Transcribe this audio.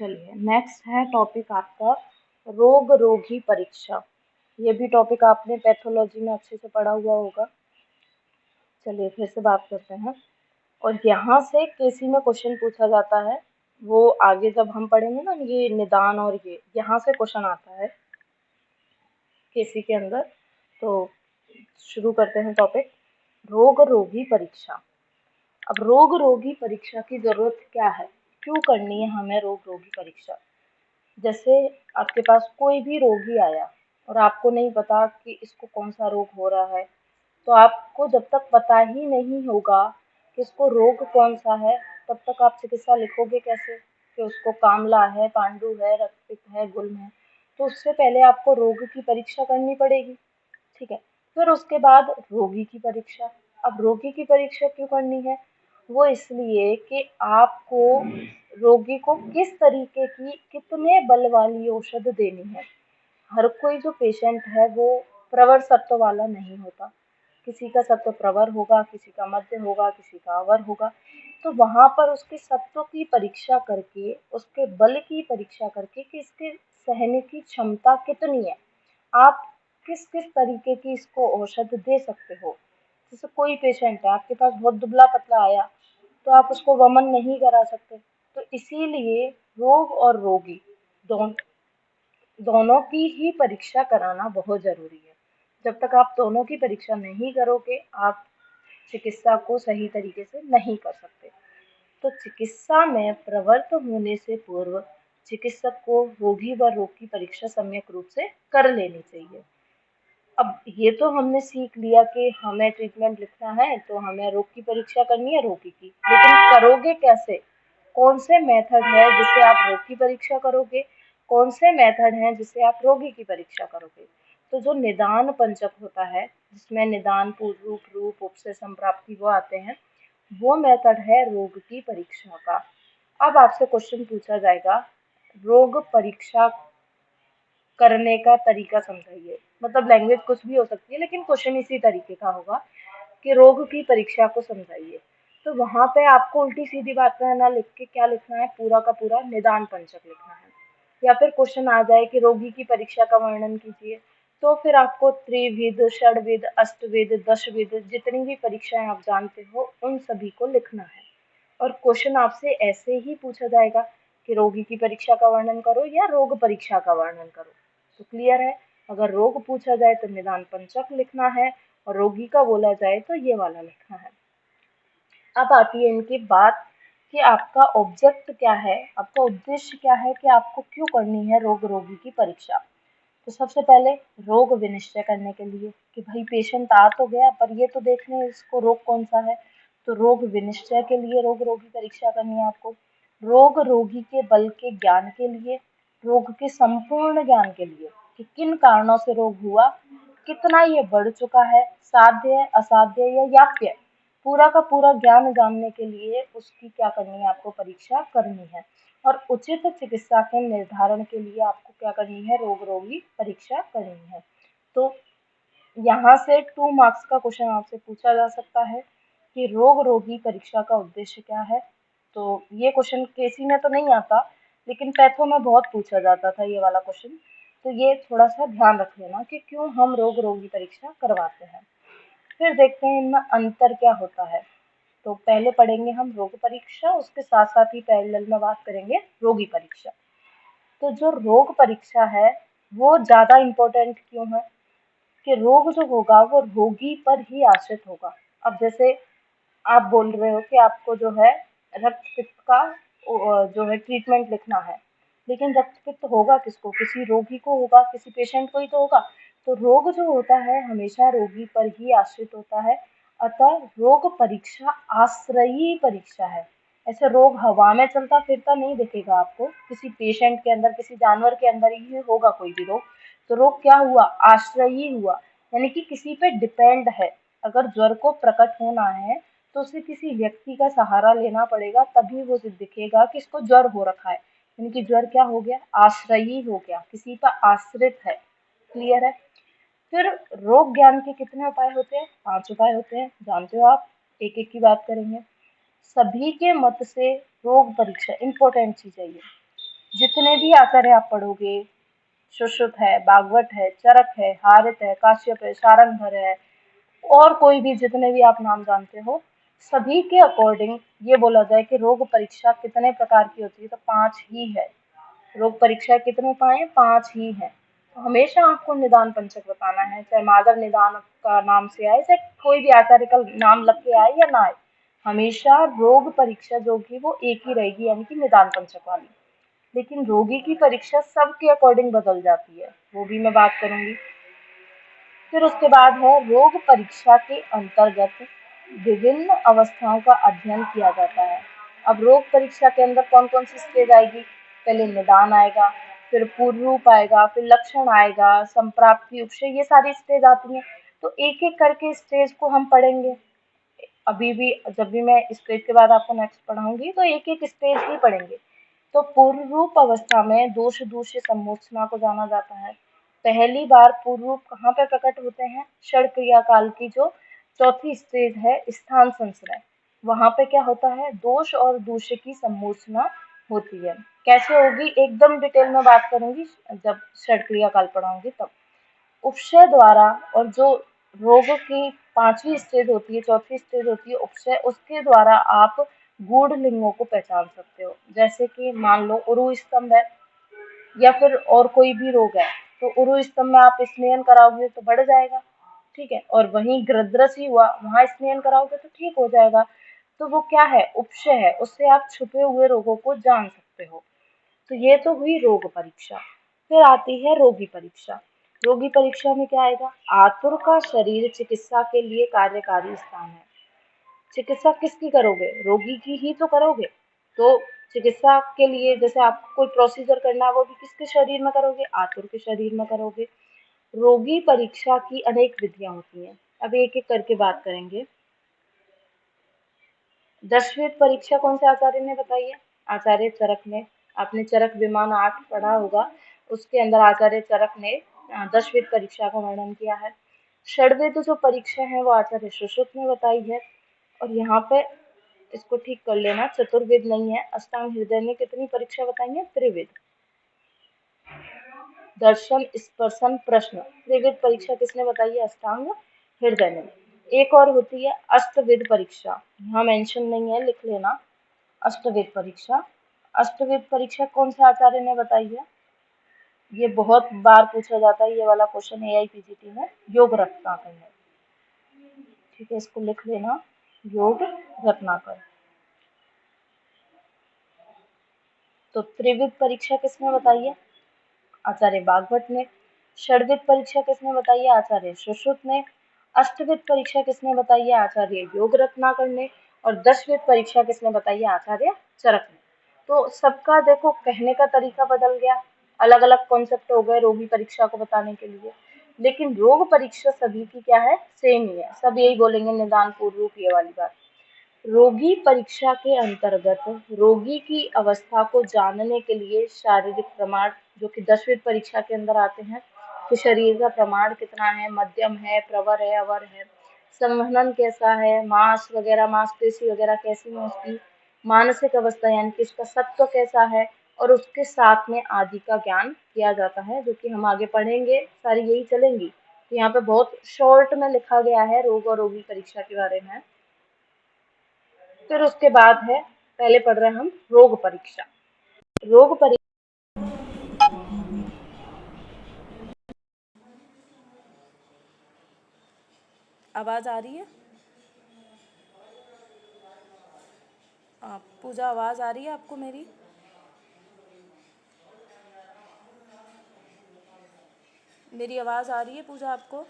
चलिए नेक्स्ट है टॉपिक आपका रोग रोगी परीक्षा। ये भी टॉपिक आपने पैथोलॉजी में अच्छे से पढ़ा हुआ होगा। चलिए फिर से बात करते हैं। और यहाँ से केसी में क्वेश्चन पूछा जाता है। वो आगे जब हम पढ़ेंगे ना, ये निदान और ये यहाँ से क्वेश्चन आता है केसी के अंदर। तो शुरू करते हैं टॉपिक रोग रोगी परीक्षा। अब रोग रोगी परीक्षा की जरूरत क्या है, क्यों करनी है हमें रोग रोगी परीक्षा। जैसे आपके पास कोई भी रोगी आया और आपको नहीं पता कि इसको कौन सा रोग हो रहा है, तो आपको जब तक पता ही नहीं होगा कि इसको रोग कौन सा है, तब तक आप चिकित्सा लिखोगे कैसे कि उसको कामला है, पांडु है, रक्तपित्त है, गुल्म है। तो उससे पहले आपको रोग की परीक्षा करनी पड़ेगी। ठीक है। फिर उसके बाद रोगी की परीक्षा। अब रोगी की परीक्षा क्यों करनी है, वो इसलिए कि आपको रोगी को किस तरीके की कितने बल वाली औषध देनी है। हर कोई जो पेशेंट है वो प्रवर सत्व वाला नहीं होता। किसी का सत्व प्रवर होगा, किसी का मध्य होगा, किसी का अवर होगा। तो वहां पर उसके सत्व की परीक्षा करके, उसके बल की परीक्षा करके कि इसके सहने की क्षमता कितनी है, आप किस किस तरीके की इसको औषध दे सकते हो। जैसे कोई पेशेंट है आपके पास बहुत दुबला पतला आया, तो आप उसको वमन नहीं करा सकते। तो इसीलिए रोग और रोगी दोनों दोनों की ही परीक्षा कराना बहुत जरूरी है। जब तक आप दोनों की परीक्षा नहीं करोगे, आप चिकित्सा को सही तरीके से नहीं कर सकते। तो चिकित्सा में प्रवृत्त होने से पूर्व चिकित्सक को रोगी व रोग की परीक्षा सम्यक रूप से कर लेनी चाहिए। अब ये तो हमने सीख लिया कि हमें ट्रीटमेंट लिखना है तो हमें रोग की परीक्षा करनी है, रोगी की, लेकिन करोगे कैसे, कौन से मेथड है जिससे आप रोग की परीक्षा करोगे, कौन से मेथड हैं जिससे आप रोगी की परीक्षा करोगे। तो जो निदान पंचक होता है, जिसमें निदान, पूर्व रूप, उपसे संप्राप्ति वो आते हैं, वो मेथड है रोग की परीक्षा का। अब आपसे क्वेश्चन पूछा जाएगा, रोग परीक्षा करने का तरीका समझाइए। मतलब लैंग्वेज कुछ भी हो सकती है, लेकिन क्वेश्चन इसी तरीके का होगा कि रोग की परीक्षा को समझाइए। तो वहां पे आपको उल्टी सीधी बात ना लिख के क्या लिखना है, पूरा का पूरा निदान पंचक लिखना है। या फिर क्वेश्चन आ जाए कि रोगी की परीक्षा का वर्णन कीजिए, तो फिर आपको त्रिविध, षडविध, अष्टविध, दशविध, जितनी भी परीक्षाएं आप जानते हो उन सभी को लिखना है। और क्वेश्चन आपसे ऐसे ही पूछा जाएगा कि रोगी की परीक्षा का वर्णन करो या रोग परीक्षा का वर्णन करो। तो क्लियर है, अगर रोग पूछा जाए तो निदान पंचक लिखना है, और रोगी का बोला जाए तो ये वाला लिखना है। अब आती है इनकी बात कि आपका ऑब्जेक्ट क्या है, आपका उद्देश्य क्या है, कि आपको क्यों करनी है रोग रोगी की परीक्षा। तो सबसे पहले रोग विनिश्चय करने के लिए कि भाई पेशेंट आ तो गया पर ये तो देख लें इसको रोग कौन सा है। तो रोग विनिश्चय के लिए रोग रोगी परीक्षा करनी है आपको। रोग रोगी के बल के ज्ञान के लिए, रोग के संपूर्ण ज्ञान के लिए कि किन कारणों से रोग हुआ, कितना ये बढ़ चुका है, साध्य है, असाध्य या याप्य, पूरा का पूरा ज्ञान जानने के लिए उसकी क्या करनी है, आपको परीक्षा करनी है। और उचित चिकित्सा के निर्धारण के लिए आपको क्या करनी है, रोग रोगी परीक्षा करनी है। तो यहाँ से 2 मार्क्स का क्वेश्चन आपसे पूछा जा सकता है कि रोग रोगी परीक्षा का उद्देश्य क्या है। तो ये क्वेश्चन केसी में तो नहीं आता, लेकिन पैथो में बहुत पूछा जाता था ये वाला क्वेश्चन। तो ये थोड़ा सा ध्यान रख लेना कि क्यों हम रोग रोगी परीक्षा करवाते हैं। फिर देखते हैं इनमें अंतर क्या होता है। तो पहले पढ़ेंगे हम रोग परीक्षा, उसके साथ साथ ही पैरेलल में बात करेंगे रोगी परीक्षा। तो जो रोग परीक्षा है वो ज़्यादा इम्पोर्टेंट क्यों है, कि रोग जो होगा वो रोगी पर ही आश्रित होगा। अब जैसे आप बोल रहे हो कि आपको जो है रक्त पित्त का जो है ट्रीटमेंट लिखना है, लेकिन रक्त पित्त होगा किसको, किसी रोगी को होगा, किसी पेशेंट को ही तो होगा। तो रोग जो होता है हमेशा रोगी पर ही आश्रित होता है। अतः रोग परीक्षा आश्रयी परीक्षा है। ऐसे रोग हवा में चलता फिरता नहीं दिखेगा आपको, किसी पेशेंट के अंदर, किसी जानवर के अंदर ही होगा कोई भी रोग। तो रोग क्या हुआ, आश्रयी हुआ, यानी कि किसी पे डिपेंड है। अगर ज्वर को प्रकट होना है तो उसे किसी व्यक्ति का सहारा लेना पड़ेगा, तभी वो दिखेगा कि इसको ज्वर हो रखा है। यानी कि ज्वर क्या हो गया, आश्रयी हो गया, किसी पर आश्रित है। क्लियर है। फिर रोग ज्ञान के कितने उपाय होते हैं, 5 उपाय होते हैं, जानते हो आप। एक एक की बात करेंगे। सभी के मत से रोग परीक्षा इंपॉर्टेंट चीज है ये। जितने भी आचार्य आप पढ़ोगे, सुश्रुत है, भागवत है, चरक है, हारित है, काश्यप है, शारंगधर है, और कोई भी जितने भी आप नाम जानते हो, सभी के अकॉर्डिंग ये बोला जाए कि रोग परीक्षा कितने प्रकार की होती है, तो 5 ही है। रोग परीक्षा कितने उपाय हैं? 5 ही हैं। तो हमेशा आपको निदान पंचक बताना है, चाहे माधव निदान का नाम से आए, चाहे कोई भी आचार्य का नाम लग के आए या ना आए, हमेशा रोग परीक्षा जो कि वो एक ही रहेगी, यानी कि निदान पंचक वाली। लेकिन रोगी की परीक्षा सबके अकॉर्डिंग बदल जाती है, वो भी मैं बात करूंगी। फिर उसके बाद है रोग परीक्षा के अंतर्गत विभिन्न अवस्थाओं का अध्ययन किया जाता है। अब रोग परीक्षा के अंदर कौन कौन सी स्टेज आएगी? पहले निदान आएगा, फिर पूर्व रूप आएगा, फिर लक्षण आएगा, संप्राप्ति, उपशय, ये सारी स्टेज आती हैं। तो एक एक करके स्टेज को हम पढ़ेंगे। अभी भी जब भी मैं स्टेज के बाद आपको नेक्स्ट पढ़ाऊंगी तो एक एक स्टेज ही पढ़ेंगे। तो पूर्व रूप अवस्था में दोष दूष्य सम्मोचना को जाना जाता है। पहली बार पूर्व रूप कहाँ पे प्रकट होते हैं? षड क्रिया काल की जो चौथी स्टेज है, स्थान संश्रय, वहां पे क्या होता है? दोष और दूष्य की सम्मोचना होती है। कैसे होगी एकदम डिटेल में बात करूंगी जब षड क्रिया काल पढ़ाऊंगी तब। उपशय द्वारा, और जो रोग की 5वीं स्टेज होती है, चौथी स्टेज होती है उपशय, उसके द्वारा आप गूढ़ लिंगों को पहचान सकते हो। जैसे कि मान लो उरु स्तंभ है, या फिर और कोई भी रोग है, तो उरु स्तंभ में आप स्नेहन कराओगे तो बढ़ जाएगा, ठीक है, और वहीं गृध्रस ही हुआ, वहां स्नेहन कराओगे तो ठीक हो जाएगा। तो वो क्या है? उपशय है, उससे आप छुपे हुए रोगों को जान सकते हो। तो ये तो हुई रोग परीक्षा। फिर आती है रोगी परीक्षा। रोगी परीक्षा में क्या आएगा? आतुर का शरीर चिकित्सा के लिए कार्यकारी स्थान है। चिकित्सा किसकी करोगे? रोगी की ही तो करोगे। तो चिकित्सा के लिए जैसे आपको कोई प्रोसीजर करना है, वो भी किसके शरीर में करोगे? आतुर के शरीर में करोगे। रोगी परीक्षा की अनेक विधियां होती हैं। अब एक एक करके बात करेंगे। दशविध परीक्षा कौन से आचार्य ने बताई है? आचार्य चरक ने। आपने चरक विमान 8 पढ़ा होगा, उसके अंदर आचार्य चरक ने दशविध परीक्षा का वर्णन किया है। षड्विध जो परीक्षा है वो आचार्य सुश्रुत ने बताई है। और यहाँ पे इसको ठीक कर लेना, चतुर्विध नहीं है। अष्टांग हृदय ने कितनी परीक्षा बताई है? त्रिविध। दर्शन स्पर्शन प्रश्न, त्रिविध परीक्षा किसने बताई है? अष्टांग हृदय ने। एक और होती है अष्टविध परीक्षा, यहाँ मेंशन नहीं है, लिख लेना। अष्टविध परीक्षा, अष्टविध परीक्षा कौन से आचार्य ने बताई है? ये बहुत बार पूछा जाता है, ये वाला क्वेश्चन एआईपीजीटी में। योग रत्नाकर ने, ठीक है, इसको लिख लेना, योग रत्नाकर। तो त्रिविध परीक्षा किसने बताई है? आचार्य भागवत ने। षड्विध परीक्षा किसने बताई है? आचार्य सुश्रुत ने। अष्टविध परीक्षा किसने बताई है? आचार्य योग रत्नाकर ने। और दशविध परीक्षा किसने बताई है? आचार्य चरक ने। तो सबका देखो कहने का तरीका बदल गया, अलग अलग कॉन्सेप्ट हो गए रोगी परीक्षा को बताने के लिए, लेकिन रोग परीक्षा सभी की क्या है? सेम ही है, सब यही बोलेंगे, निदान पूर्व रूप, ये वाली बात। रोगी परीक्षा के अंतर्गत रोगी की अवस्था को जानने के लिए शारीरिक प्रमाण, जो कि दशविध परीक्षा के अंदर आते हैं, कि शरीर का प्रमाण कितना है, मध्यम है, प्रवर है, अवर है, संवहन कैसा है, मांस वगैरह, मांसपेशी वगैरह कैसी है उसकी, मानसिक अवस्था यानी कि इसका सत्व कैसा है, और उसके साथ में आदि का ज्ञान किया जाता है, जो कि हम आगे पढ़ेंगे, सारी यही चलेंगी। तो यहाँ पे बहुत शॉर्ट में लिखा गया है रोग और रोगी परीक्षा के बारे में। फिर उसके बाद है, पहले पढ़ रहे हैं हम रोग परीक्षा। रोग परीक्षा, आवाज आ रही है? पूजा, आवाज आ रही है आपको मेरी? मेरी आवाज आ रही है पूजा आपको?